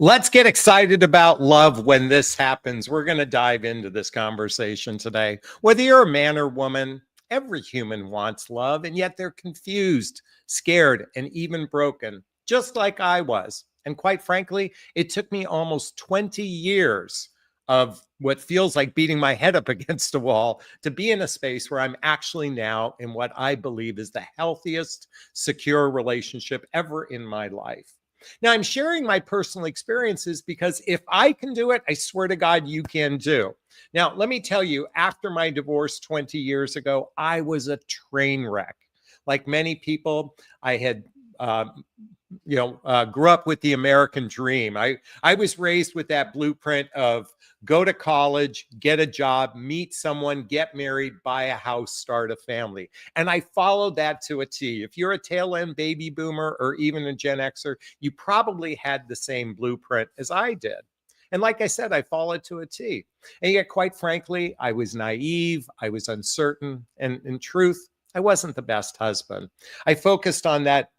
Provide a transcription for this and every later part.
Let's get excited about love when this happens. We're going to dive into this conversation today. Whether you're a man or woman, every human wants love, and yet they're confused, scared, and even broken, just like I was. And quite frankly, it took me almost 20 years of what feels like beating my head up against a wall to be in a space where I'm actually now in what I believe is the healthiest, secure relationship ever in my life. Now, I'm sharing my personal experiences because if I can do it, I swear to God, you can too. Now, let me tell you, after my divorce 20 years ago, I was a train wreck. Like many people, I had uh, grew up with the American dream. I was raised with that blueprint of go to college, get a job, meet someone, get married, buy a house, start a family. And I followed that to a T. If you're a tail end baby boomer or even a Gen Xer, you probably had the same blueprint as I did. And like I said, I followed to a T. And yet, quite frankly, I was naive, I was uncertain, and in truth, I wasn't the best husband. I focused on that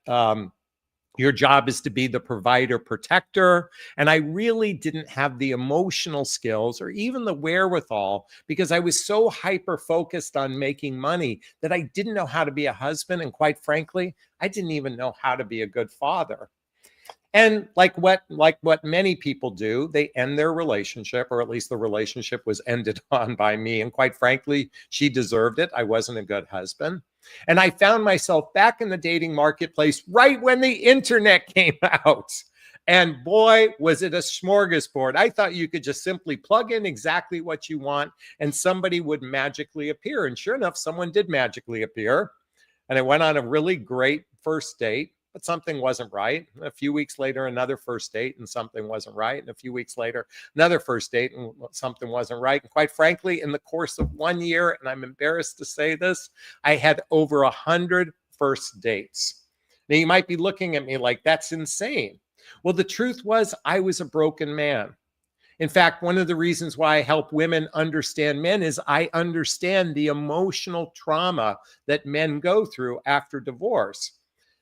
your job is to be the provider, protector. And I really didn't have the emotional skills or even the wherewithal because I was so hyper focused on making money that I didn't know how to be a husband. And quite frankly, I didn't even know how to be a good father. And like what many people do, they end their relationship, or at least the relationship was ended on by me. And quite frankly, she deserved it. I wasn't a good husband. And I found myself back in the dating marketplace right when the internet came out. And boy, was it a smorgasbord. I thought you could just simply plug in exactly what you want and somebody would magically appear. And sure enough, someone did magically appear. And I went on a really great first date, but something wasn't right. And a few weeks later, another first date and something wasn't right. And a few weeks later, another first date and something wasn't right. And quite frankly, in the course of 1 year, and I'm embarrassed to say this, I had over 100 first dates. Now you might be looking at me like that's insane. Well, the truth was I was a broken man. In fact, one of the reasons why I help women understand men is I understand the emotional trauma that men go through after divorce.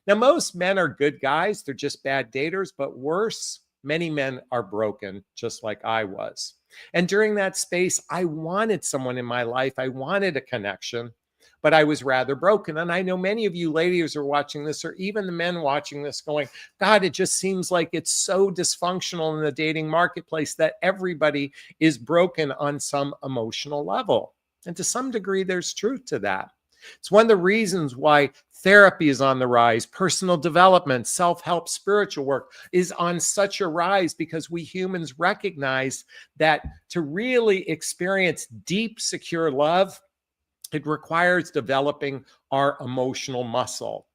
Now, most men are good guys. They're just bad daters, but worse, many men are broken, just like I was. And during that space, I wanted someone in my life. I wanted a connection, but I was rather broken. And I know many of you ladies are watching this, or even the men watching this going, God, it just seems like it's so dysfunctional in the dating marketplace that everybody is broken on some emotional level. And to some degree, there's truth to that. It's one of the reasons why therapy is on the rise, personal development, self-help, spiritual work is on such a rise because we humans recognize that to really experience deep, secure love, it requires developing our emotional muscle.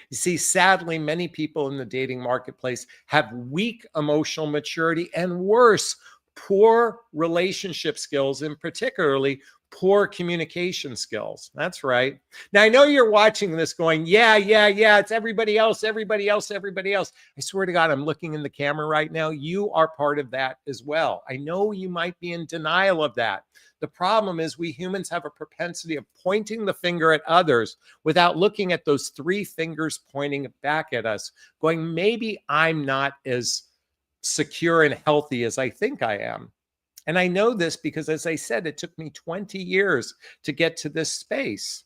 You see, sadly, many people in the dating marketplace have weak emotional maturity and worse, poor relationship skills, and particularly poor communication skills. That's right. Now, I know you're watching this going, yeah, it's everybody else, everybody else, everybody else. I swear to God, I'm looking in the camera right now. You are part of that as well. I know you might be in denial of that. The problem is we humans have a propensity of pointing the finger at others without looking at those three fingers pointing back at us, going, maybe I'm not as secure and healthy as I think I am. And I know this because, as I said, it took me 20 years to get to this space.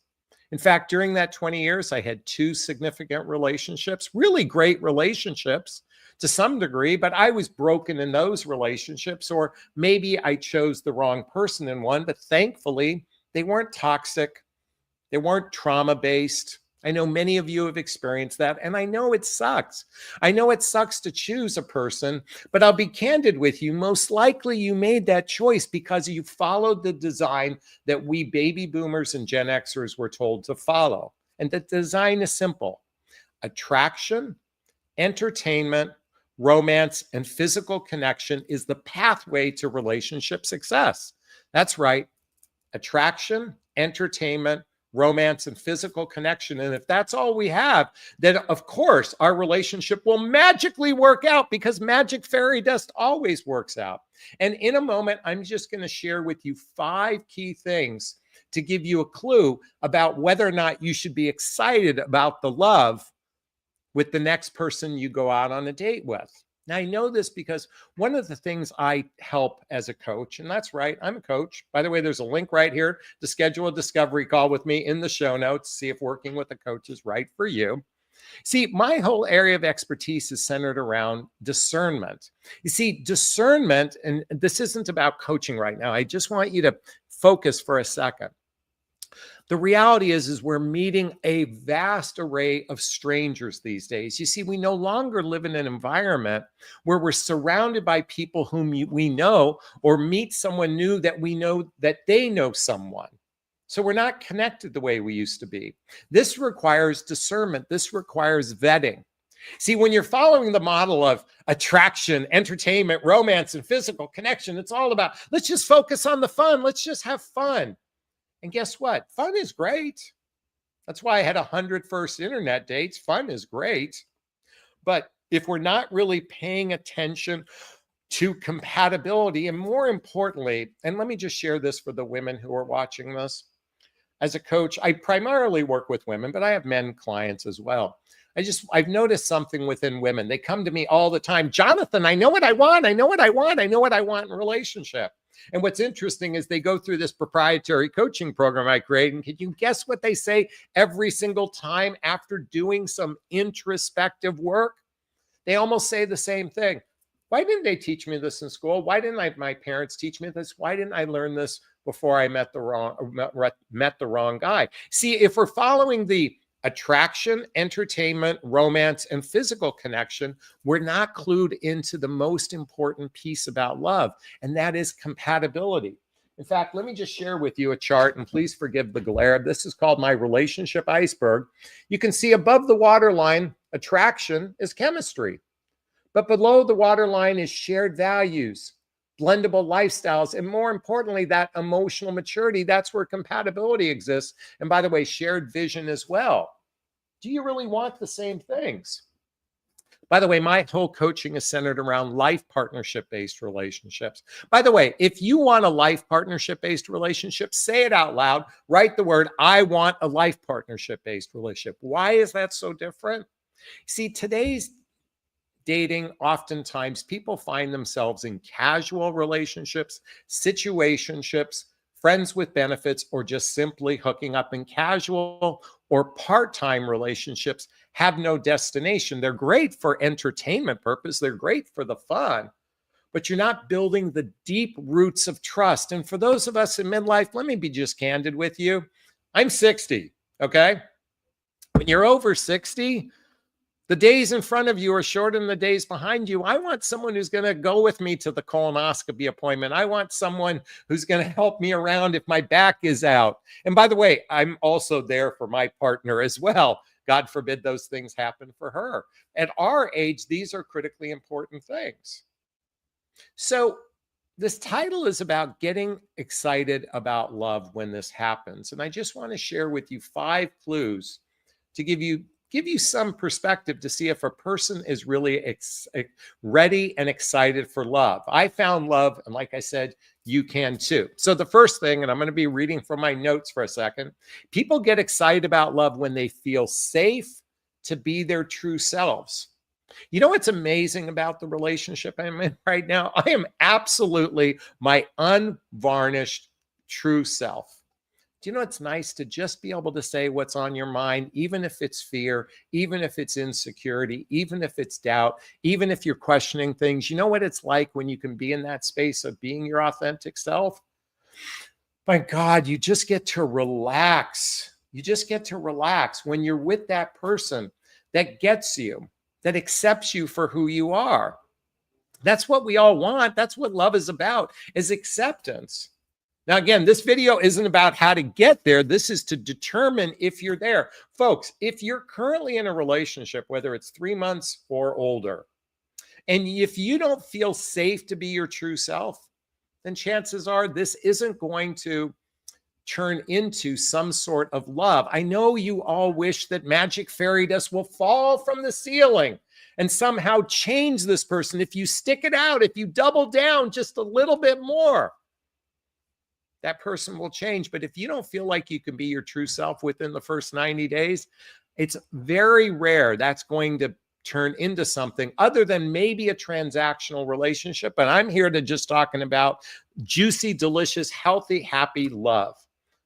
In fact, during that 20 years, I had 2 significant relationships, really great relationships to some degree, but I was broken in those relationships, or maybe I chose the wrong person in one, but thankfully, they weren't toxic. They weren't trauma-based. I know many of you have experienced that, and I know it sucks. I know it sucks to choose a person, but I'll be candid with you. Most likely you made that choice because you followed the design that we baby boomers and Gen Xers were told to follow. And the design is simple: attraction, entertainment, romance, and physical connection is the pathway to relationship success. That's right. Attraction, entertainment, romance, and physical connection. And if that's all we have, then of course our relationship will magically work out because magic fairy dust always works out. And in a moment, I'm just going to share with you 5 key things to give you a clue about whether or not you should be excited about the love with the next person you go out on a date with. Now, I know this because one of the things I help as a coach, and that's right, I'm a coach. By the way, there's a link right here to schedule a discovery call with me in the show notes. See if working with a coach is right for you. See, my whole area of expertise is centered around discernment. You see, discernment, and this isn't about coaching right now. I just want you to focus for a second. The reality is we're meeting a vast array of strangers these days. You see, we no longer live in an environment where we're surrounded by people whom we know, or meet someone new that we know that they know someone. So we're not connected the way we used to be. This requires discernment. This requires vetting. See, when you're following the model of attraction, entertainment, romance, and physical connection, it's all about, let's just focus on the fun. Let's just have fun. And guess what? Fun is great. That's why I had 100 first internet dates. Fun is great. But if we're not really paying attention to compatibility, and more importantly, and let me just share this for the women who are watching this. As a coach, I primarily work with women, but I have men clients as well. I've noticed something within women. They come to me all the time. Jonathan, I know what I want. I know what I want. I know what I want in a relationship. And what's interesting is they go through this proprietary coaching program I create. And can you guess what they say every single time after doing some introspective work? They almost say the same thing. Why didn't they teach me this in school? Why didn't my parents teach me this? Why didn't I learn this before I met the wrong guy? See, if we're following the attraction, entertainment, romance, and physical connection, we're not clued into the most important piece about love, and that is compatibility. In fact, let me just share with you a chart, and please forgive the glare. This is called my relationship iceberg. You can see above the waterline, attraction is chemistry, but below the waterline is shared values, blendable lifestyles, and more importantly, that emotional maturity. That's where compatibility exists. And by the way, shared vision as well. Do you really want the same things? By the way, my whole coaching is centered around life partnership-based relationships. By the way, if you want a life partnership-based relationship, say it out loud. Write the word, I want a life partnership-based relationship. Why is that so different? See, today's dating, oftentimes people find themselves in casual relationships, situationships, friends with benefits, or just simply hooking up. In casual or part-time relationships have no destination. They're great for entertainment purpose. They're great for the fun, but you're not building the deep roots of trust. And for those of us in midlife, let me be just candid with you. I'm 60, okay? When you're over 60, the days in front of you are shorter than the days behind you. I want someone who's going to go with me to the colonoscopy appointment. I want someone who's going to help me around if my back is out. And by the way, I'm also there for my partner as well. God forbid those things happen for her. At our age, these are critically important things. So this title is about getting excited about love when this happens. And I just want to share with you 5 clues to give you some perspective to see if a person is really ready and excited for love. I found love, and like I said, you can too. So the first thing, and I'm going to be reading from my notes for a second, people get excited about love when they feel safe to be their true selves. You know what's amazing about the relationship I'm in right now? I am absolutely my unvarnished true self. Do you know it's nice to just be able to say what's on your mind, even if it's fear, even if it's insecurity, even if it's doubt, even if you're questioning things? You know what it's like when you can be in that space of being your authentic self? My God, you just get to relax. You just get to relax when you're with that person that gets you, that accepts you for who you are. That's what we all want. That's what love is about, is acceptance. Now, again, this video isn't about how to get there. This is to determine if you're there. Folks, if you're currently in a relationship, whether it's 3 months or older, and if you don't feel safe to be your true self, then chances are this isn't going to turn into some sort of love. I know you all wish that magic fairy dust will fall from the ceiling and somehow change this person. If you stick it out, if you double down just a little bit more, that person will change. But if you don't feel like you can be your true self within the first 90 days, it's very rare that's going to turn into something other than maybe a transactional relationship. But I'm here to just talking about juicy, delicious, healthy, happy love.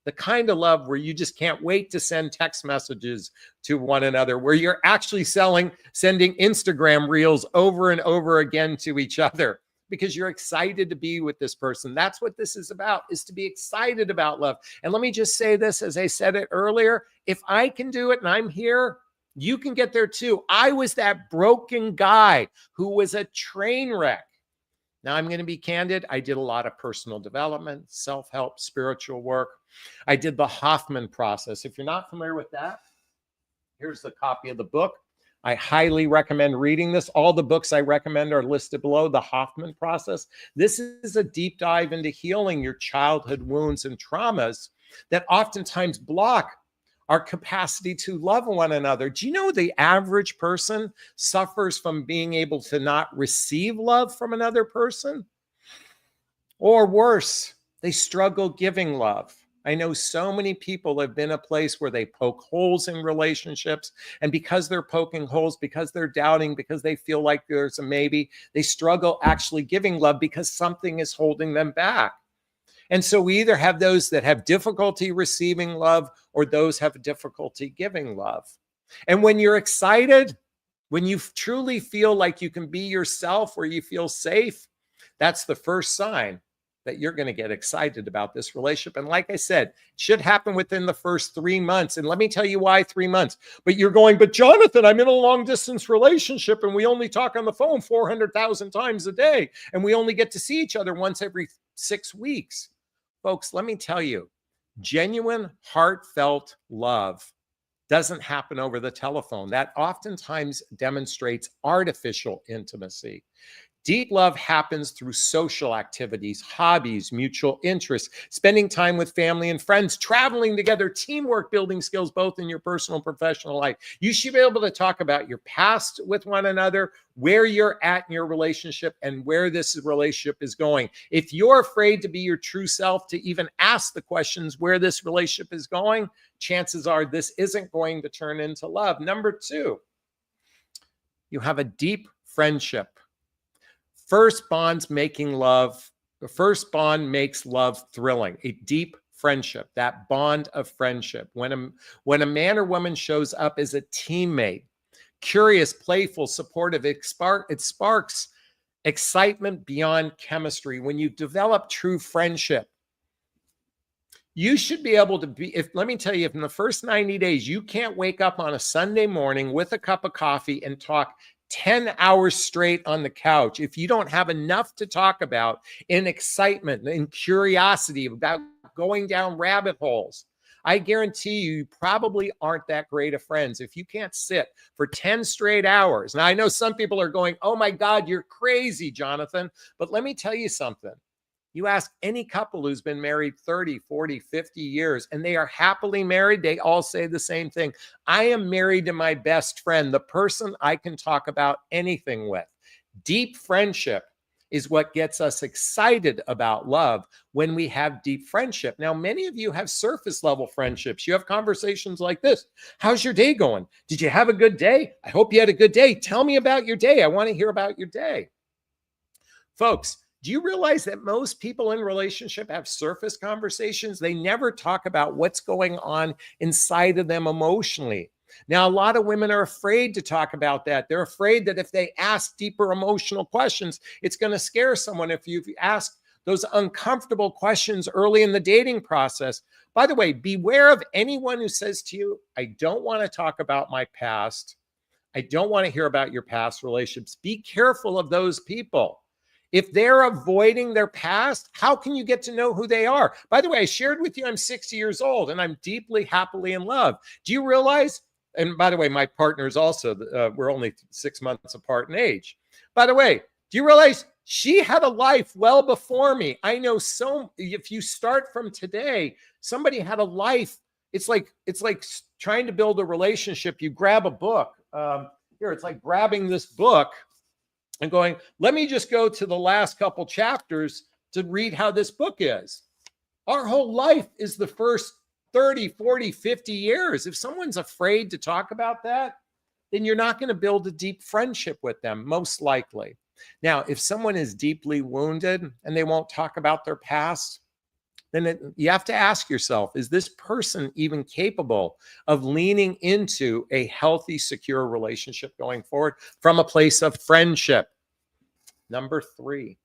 The kind of love where you just can't wait to send text messages to one another, where you're actually sending Instagram reels over and over again to each other because you're excited to be with this person. That's what this is about, is to be excited about love. And let me just say this, as I said it earlier, if I can do it and I'm here, you can get there too. I was that broken guy who was a train wreck. Now I'm going to be candid. I did a lot of personal development, self-help, spiritual work. I did the Hoffman process. If you're not familiar with that, here's the copy of the book. I highly recommend reading this. All the books I recommend are listed below. The Hoffman process. This is a deep dive into healing your childhood wounds and traumas that oftentimes block our capacity to love one another. Do you know the average person suffers from being able to not receive love from another person? Or worse, they struggle giving love. I know so many people have been a place where they poke holes in relationships, and because they're poking holes, because they're doubting, because they feel like there's a maybe, they struggle actually giving love because something is holding them back. And so we either have those that have difficulty receiving love or those have difficulty giving love. And when you're excited, when you truly feel like you can be yourself, where you feel safe, that's the first sign that you're going to get excited about this relationship. And like I said, it should happen within the first 3 months. And let me tell you why 3 months. But you're going, but Jonathan, I'm in a long distance relationship and we only talk on the phone 400,000 times a day. And we only get to see each other once every 6 weeks. Folks, let me tell you, genuine, heartfelt love doesn't happen over the telephone. That oftentimes demonstrates artificial intimacy. Deep love happens through social activities, hobbies, mutual interests, spending time with family and friends, traveling together, teamwork, building skills, both in your personal and professional life. You should be able to talk about your past with one another, where you're at in your relationship, and where this relationship is going. If you're afraid to be your true self, to even ask the questions where this relationship is going, chances are this isn't going to turn into love. Number 2, you have a deep friendship. First bond makes love thrilling, a deep friendship, that bond of friendship. When a man or woman shows up as a teammate, curious, playful, supportive, it sparks excitement beyond chemistry. When you develop true friendship, you should be able to let me tell you, if in the first 90 days, you can't wake up on a Sunday morning with a cup of coffee and talk 10 hours straight on the couch, if you don't have enough to talk about in excitement and curiosity about going down rabbit holes, I guarantee you probably aren't that great of friends if you can't sit for 10 straight hours. Now, I know some people are going, oh my God, you're crazy, Jonathan. But let me tell you something. You ask any couple who's been married 30, 40, 50 years, and they are happily married, they all say the same thing. I am married to my best friend, the person I can talk about anything with. Deep friendship is what gets us excited about love when we have deep friendship. Now, many of you have surface level friendships. You have conversations like this. How's your day going? Did you have a good day? I hope you had a good day. Tell me about your day. I want to hear about your day. Folks, do you realize that most people in relationship have surface conversations? They never talk about what's going on inside of them emotionally. Now, a lot of women are afraid to talk about that. They're afraid that if they ask deeper emotional questions, it's going to scare someone. If you ask those uncomfortable questions early in the dating process. By the way, beware of anyone who says to you, I don't want to talk about my past. I don't want to hear about your past relationships. Be careful of those people. If they're avoiding their past, how can you get to know who they are? By the way, I shared with you I'm 60 years old and I'm deeply, happily in love. Do you realize? And by the way, my partner's also, we're only 6 months apart in age. By the way, do you realize she had a life well before me? I know if you start from today, somebody had a life. It's like trying to build a relationship. You grab a book. Here, it's like grabbing this book and going, let me just go to the last couple chapters to read how this book is. Our whole life is the first 30, 40, 50 years. If someone's afraid to talk about that, then you're not going to build a deep friendship with them, most likely. Now, if someone is deeply wounded and they won't talk about their past, then you have to ask yourself, is this person even capable of leaning into a healthy, secure relationship going forward from a place of friendship? Number 3,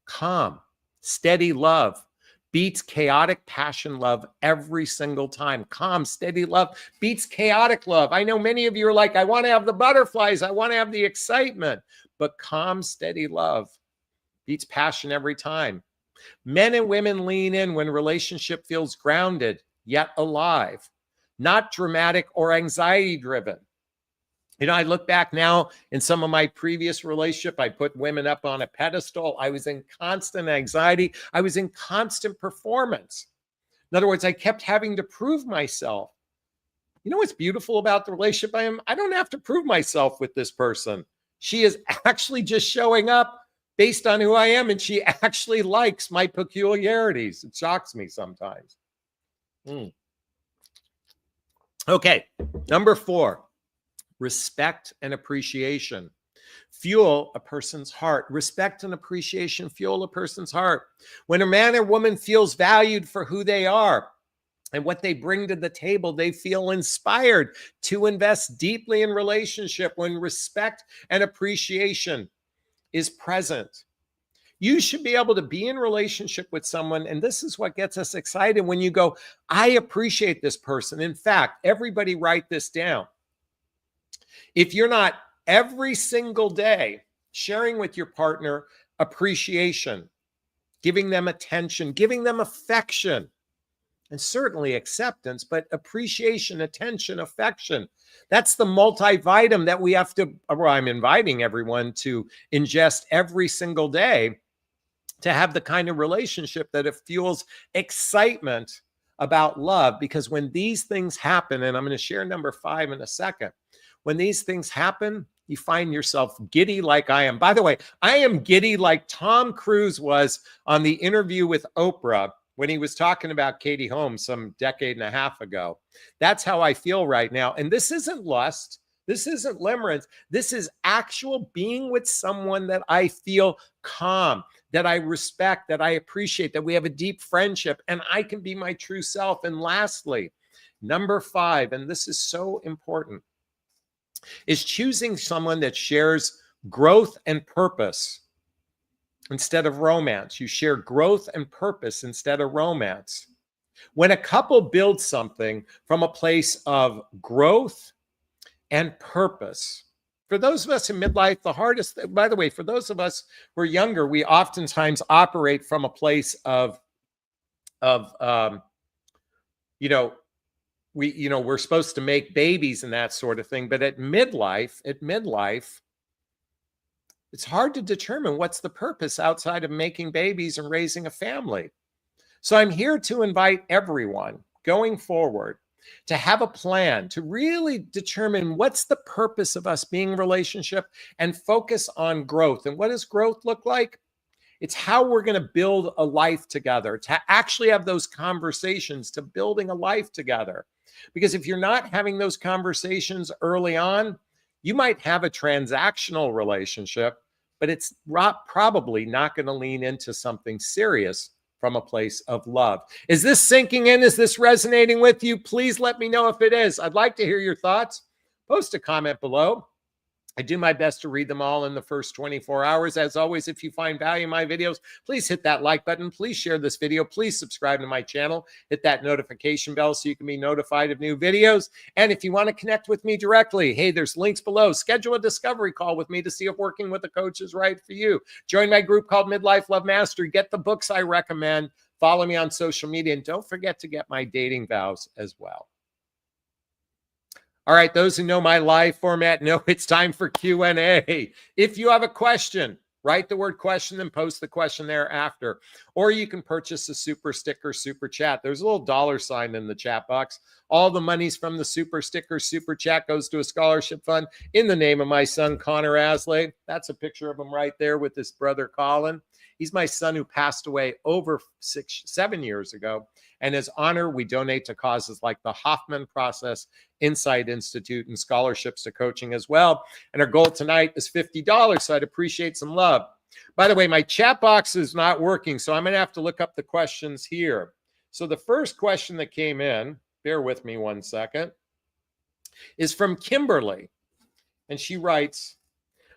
calm, steady love beats chaotic passion love every single time. Calm, steady love beats chaotic love. I know many of you are like, I want to have the butterflies, I want to have the excitement, but calm, steady love beats passion every time. Men and women lean in when relationship feels grounded, yet alive, not dramatic or anxiety driven. You know, I look back now in some of my previous relationship, I put women up on a pedestal. I was in constant anxiety. I was in constant performance. In other words, I kept having to prove myself. You know what's beautiful about the relationship I don't have to prove myself with this person. She is actually just showing up based on who I am, and she actually likes my peculiarities. It shocks me sometimes. Okay, number 4, respect and appreciation fuel a person's heart. Respect and appreciation fuel a person's heart. When a man or woman feels valued for who they are and what they bring to the table, they feel inspired to invest deeply in relationship. When respect and appreciation is present, you should be able to be in relationship with someone. And this is what gets us excited when you go, I appreciate this person. In fact, everybody write this down. If you're not every single day sharing with your partner appreciation, giving them attention, giving them affection, and certainly acceptance, but appreciation, attention, affection, that's the multivitamin that we have to, or I'm inviting everyone to ingest every single day to have the kind of relationship that it fuels excitement about love. Because when these things happen, and I'm going to share number 5 in a second, when these things happen, you find yourself giddy like I am. By the way, I am giddy like Tom Cruise was on the interview with Oprah when he was talking about Katie Holmes some decade and a half ago. That's how I feel right now. And this isn't lust. This isn't limerence. This is actual being with someone that I feel calm, that I respect, that I appreciate, that we have a deep friendship, and I can be my true self. And lastly, number 5, and this is so important, is choosing someone that shares growth and purpose instead of romance. You share growth and purpose instead of romance. When a couple builds something from a place of growth and purpose, for those of us in midlife, the hardest, by the way, for those of us who are younger, we oftentimes operate from a place of we're supposed to make babies and that sort of thing. But at midlife, it's hard to determine what's the purpose outside of making babies and raising a family. So I'm here to invite everyone going forward to have a plan to really determine what's the purpose of us being in a relationship and focus on growth. And what does growth look like? It's how we're going to build a life together, to actually have those conversations, to building a life together. Because if you're not having those conversations early on, you might have a transactional relationship, but it's probably not going to lean into something serious from a place of love. Is this sinking in? Is this resonating with you? Please let me know if it is. I'd like to hear your thoughts. Post a comment below. I do my best to read them all in the first 24 hours. As always, if you find value in my videos, please hit that like button. Please share this video. Please subscribe to my channel. Hit that notification bell so you can be notified of new videos. And if you want to connect with me directly, hey, there's links below. Schedule a discovery call with me to see if working with a coach is right for you. Join my group called Midlife Love Mastery. Get the books I recommend. Follow me on social media. And don't forget to get my dating vows as well. All right, those who know my live format know it's time for Q&A. If you have a question, write the word question and post the question thereafter. Or you can purchase a super sticker, super chat. There's a little $ sign in the chat box. All the monies from the super sticker, super chat goes to a scholarship fund in the name of my son, Connor Asley. That's a picture of him right there with his brother, Colin. He's my son who passed away over 7 years ago. And as honor, we donate to causes like the Hoffman Process, Insight Institute, and scholarships to coaching as well. And our goal tonight is $50, so I'd appreciate some love. By the way, my chat box is not working, so I'm going to have to look up the questions here. So the first question that came in, bear with me 1 second, is from Kimberly. And she writes,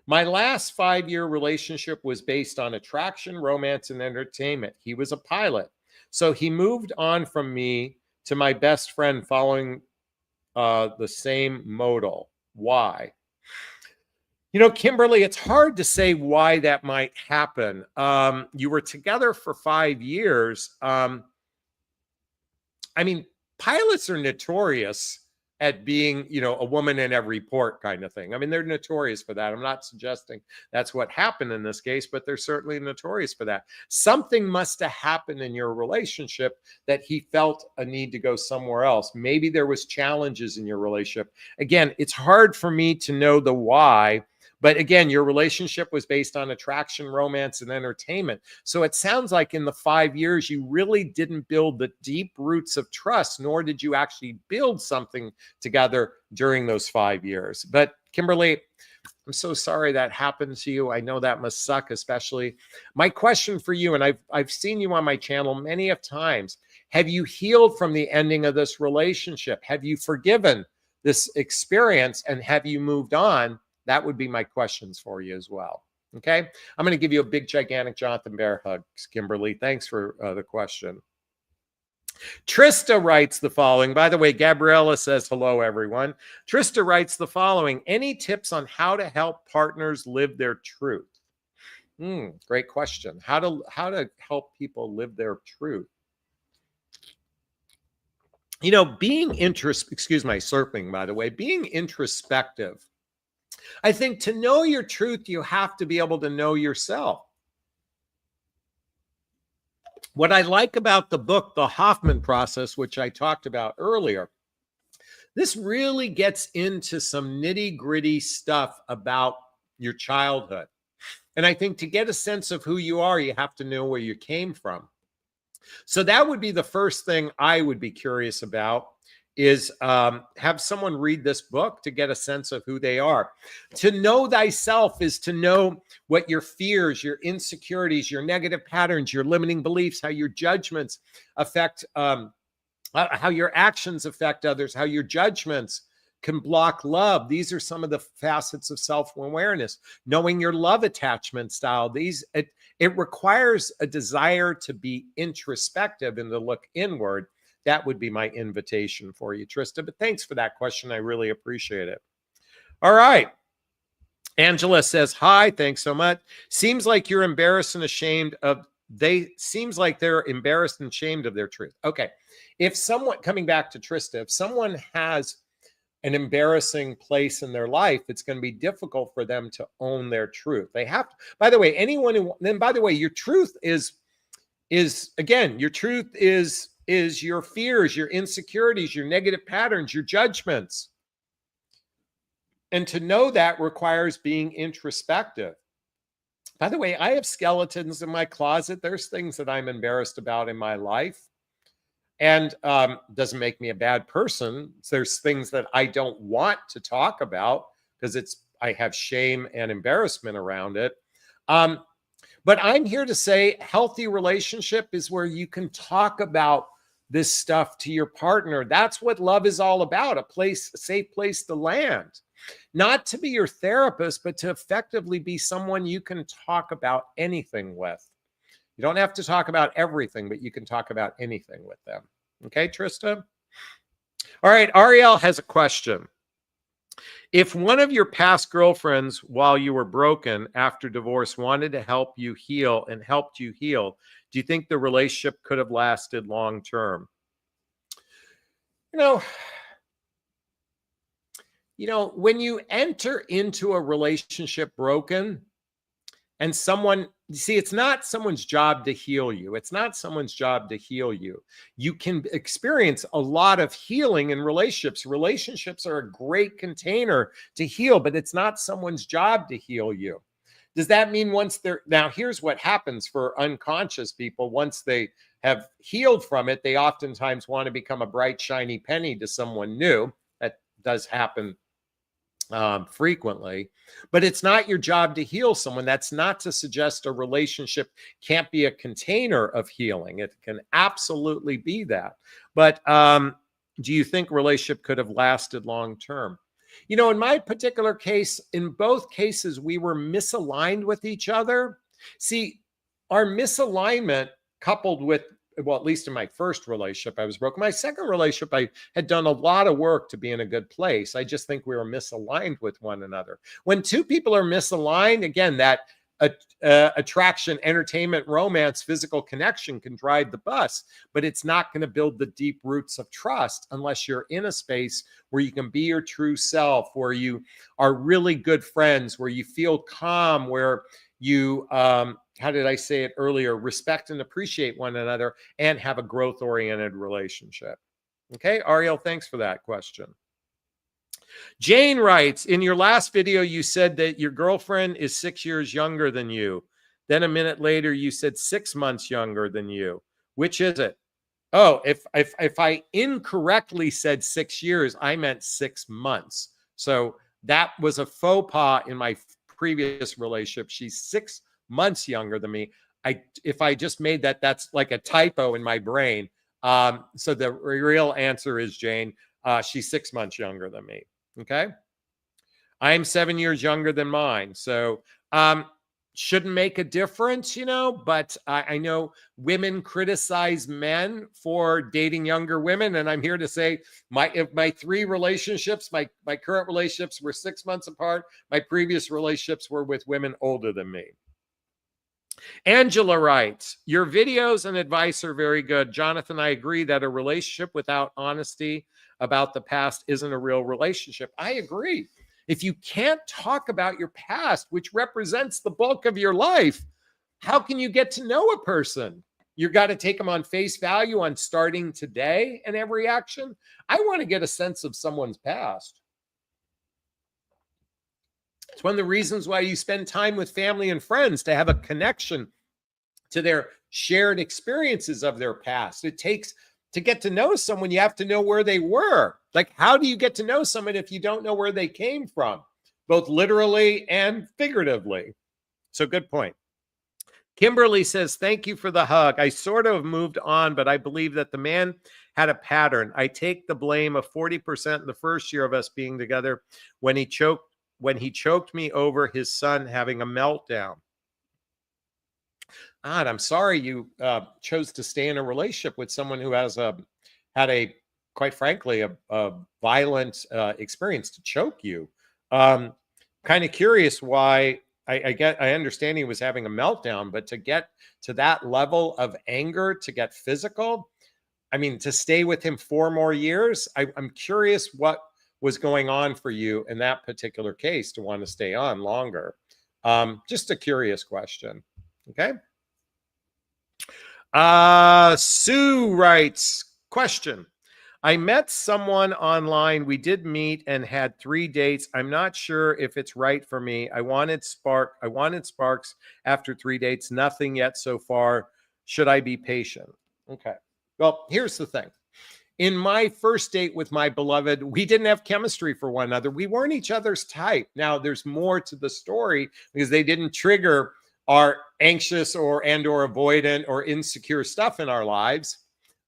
my last 5-year relationship was based on attraction, romance, and entertainment. He was a pilot. So he moved on from me to my best friend following the same modal. Why? You know, Kimberly, it's hard to say why that might happen. You were together for 5 years. I mean, pilots are notorious at being, you know, a woman in every port kind of thing. I mean, they're notorious for that. I'm not suggesting that's what happened in this case, but they're certainly notorious for that. Something must have happened in your relationship that he felt a need to go somewhere else. Maybe there was challenges in your relationship. Again, it's hard for me to know the why. But again, your relationship was based on attraction, romance, and entertainment. So it sounds like in the 5 years, you really didn't build the deep roots of trust, nor did you actually build something together during those 5 years. But Kimberly, I'm so sorry that happened to you. I know that must suck, especially. My question for you, and I've seen you on my channel many of times, have you healed from the ending of this relationship? Have you forgiven this experience, and have you moved on? That would be my questions for you as well. Okay. I'm going to give you a big, gigantic Jonathan Bear hug, Kimberly. Thanks for the question. Trista writes the following. By the way, Gabriella says, hello, everyone. Trista writes the following. Any tips on how to help partners live their truth? Great question. How to help people live their truth? You know, being excuse my slurping, by the way, being introspective. I think to know your truth, you have to be able to know yourself. What I like about the book, The Hoffman Process, which I talked about earlier, this really gets into some nitty-gritty stuff about your childhood. And I think to get a sense of who you are, you have to know where you came from. So that would be the first thing I would be curious about, is have someone read this book to get a sense of who they are. To know thyself is to know what your fears, your insecurities, your negative patterns, your limiting beliefs, how your judgments affect, how your actions affect others, how your judgments can block love. These are some of the facets of self-awareness. Knowing your love attachment style. It requires a desire to be introspective and to look inward. That would be my invitation for you, Trista. But thanks for that question. I really appreciate it. All right. Angela says, hi, thanks so much. Seems like you're embarrassed and ashamed of, seems like they're embarrassed and ashamed of their truth. Okay. If someone, coming back to Trista, if someone has an embarrassing place in their life, it's going to be difficult for them to own their truth. They have to, by the way, anyone who, then by the way, your truth is again, your truth is your fears, your insecurities, your negative patterns, your judgments. And to know that requires being introspective. By the way, I have skeletons in my closet. There's things that I'm embarrassed about in my life. And doesn't make me a bad person. There's things that I don't want to talk about because I have shame and embarrassment around it. But I'm here to say healthy relationship is where you can talk about this stuff to your partner. That's what love is all about, a safe place to land. Not to be your therapist, but to effectively be someone you can talk about anything with. You don't have to talk about everything, but you can talk about anything with them. Okay, Trista? All right, Ariel has a question. If one of your past girlfriends, while you were broken after divorce, wanted to help you heal and helped you heal, do you think the relationship could have lasted long term? You know, when you enter into a relationship broken, And see, it's not someone's job to heal you. It's not someone's job to heal you. You can experience a lot of healing in relationships. Relationships are a great container to heal, but it's not someone's job to heal you. Does that mean now here's what happens for unconscious people. Once they have healed from it, they oftentimes want to become a bright, shiny penny to someone new. That does happen frequently, but it's not your job to heal someone. That's not to suggest a relationship can't be a container of healing. It can absolutely be that. But do you think relationship could have lasted long term? In my particular case, in both cases, we were misaligned with each other. See, our misalignment coupled with, well, at least in my first relationship, I was broken. My second relationship, I had done a lot of work to be in a good place. I just think we were misaligned with one another. When two people are misaligned, again, that attraction, entertainment, romance, physical connection can drive the bus, but it's not going to build the deep roots of trust unless you're in a space where you can be your true self, where you are really good friends, where you feel calm, where you, how did I say it earlier, respect and appreciate one another and have a growth-oriented relationship. Okay, Ariel, thanks for that question. Jane writes, in your last video, you said that your girlfriend is 6 years younger than you. Then a minute later, you said 6 months younger than you. Which is it? Oh, if I incorrectly said 6 years, I meant 6 months. So that was a faux pas in my previous relationship. She's 6 months younger than me. If I just made that, that's like a typo in my brain. So the real answer is, Jane, she's 6 months younger than me. Okay. I'm 7 years younger than mine. So shouldn't make a difference, but I know women criticize men for dating younger women. And I'm here to say my 3 relationships, my current relationships were 6 months apart. My previous relationships were with women older than me. Angela writes, your videos and advice are very good. Jonathan, I agree that a relationship without honesty about the past isn't a real relationship. I agree. If you can't talk about your past, which represents the bulk of your life, how can you get to know a person? You got to take them on face value on starting today and every action. I want to get a sense of someone's past. It's one of the reasons why you spend time with family and friends, to have a connection to their shared experiences of their past. It takes, to get to know someone, you have to know where they were. Like, how do you get to know someone if you don't know where they came from, both literally and figuratively? So good point. Kimberly says, thank you for the hug. I sort of moved on, but I believe that the man had a pattern. I take the blame of 40% in the first year of us being together when he choked me over his son having a meltdown. God, I'm sorry you chose to stay in a relationship with someone who has had a, quite frankly, a violent experience to choke you. Kind of curious why. I understand he was having a meltdown, but to get to that level of anger, to get physical, I mean, to stay with him 4 more years, I'm curious what was going on for you in that particular case to want to stay on longer. Just a curious question. Okay. Sue writes, question. I met someone online. We did meet and had 3 dates. I'm not sure if it's right for me. I wanted sparks after 3 dates. Nothing yet so far. Should I be patient? Okay. Well, here's the thing. In my first date with my beloved, we didn't have chemistry for one another. We weren't each other's type. Now, there's more to the story because they didn't trigger our anxious or avoidant or insecure stuff in our lives.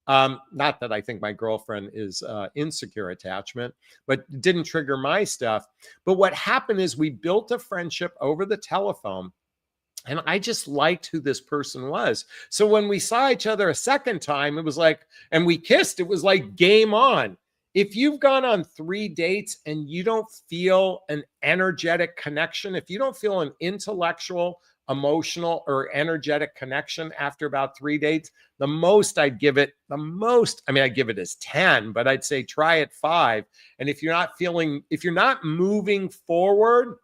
Not that I think my girlfriend is insecure attachment, but it didn't trigger my stuff. But what happened is we built a friendship over the telephone, and I just liked who this person was. So when we saw each other a second time, it was like, and we kissed, it was like game on. If you've gone on 3 dates and you don't feel an energetic connection, if you don't feel an intellectual, emotional, or energetic connection after about 3 dates, the most I'd give it, I'd give it as 10, but I'd say try at 5. And if you're not moving forward,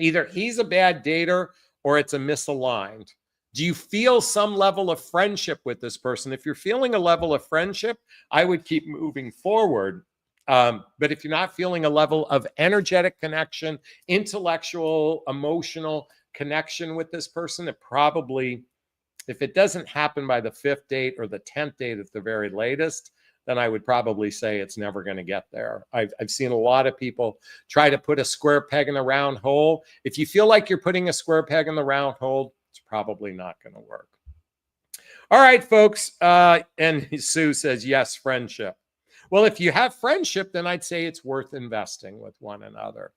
Either he's a bad dater or it's a misaligned. Do you feel some level of friendship with this person? If you're feeling a level of friendship, I would keep moving forward. But if you're not feeling a level of energetic connection, intellectual, emotional connection with this person, it probably, if it doesn't happen by the 5th date or the 10th date at the very latest, then I would probably say it's never going to get there. I've seen a lot of people try to put a square peg in a round hole. If you feel like you're putting a square peg in the round hole, it's probably not going to work. All right, folks. And Sue says, yes, friendship. Well, if you have friendship, then I'd say it's worth investing with one another.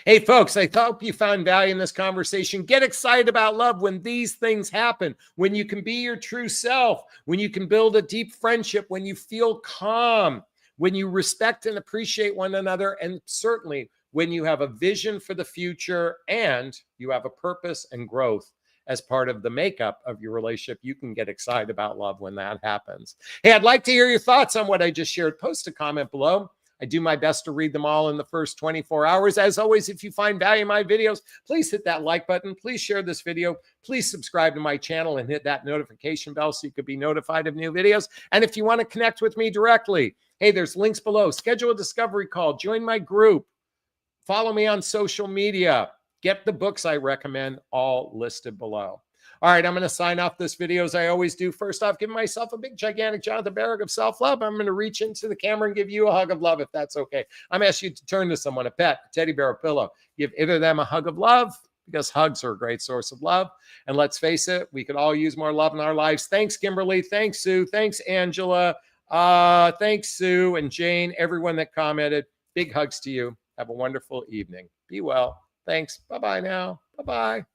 Hey, folks, I hope you found value in this conversation. Get excited about love when these things happen, when you can be your true self, when you can build a deep friendship, when you feel calm, when you respect and appreciate one another, and certainly when you have a vision for the future and you have a purpose and growth as part of the makeup of your relationship. You can get excited about love when that happens. Hey, I'd like to hear your thoughts on what I just shared. Post a comment below. I do my best to read them all in the first 24 hours. As always, if you find value in my videos, please hit that like button. Please share this video. Please subscribe to my channel and hit that notification bell so you could be notified of new videos. And if you want to connect with me directly, hey, there's links below. Schedule a discovery call. Join my group. Follow me on social media. Get the books I recommend, all listed below. All right, I'm going to sign off this video as I always do. First off, give myself a big, gigantic Jonathan Barrick of self-love. I'm going to reach into the camera and give you a hug of love, if that's okay. I'm asking you to turn to someone, a pet, a teddy bear, a pillow. Give either of them a hug of love, because hugs are a great source of love. And let's face it, we could all use more love in our lives. Thanks, Kimberly. Thanks, Sue. Thanks, Angela. Thanks, Sue and Jane, everyone that commented. Big hugs to you. Have a wonderful evening. Be well. Thanks. Bye-bye now. Bye-bye.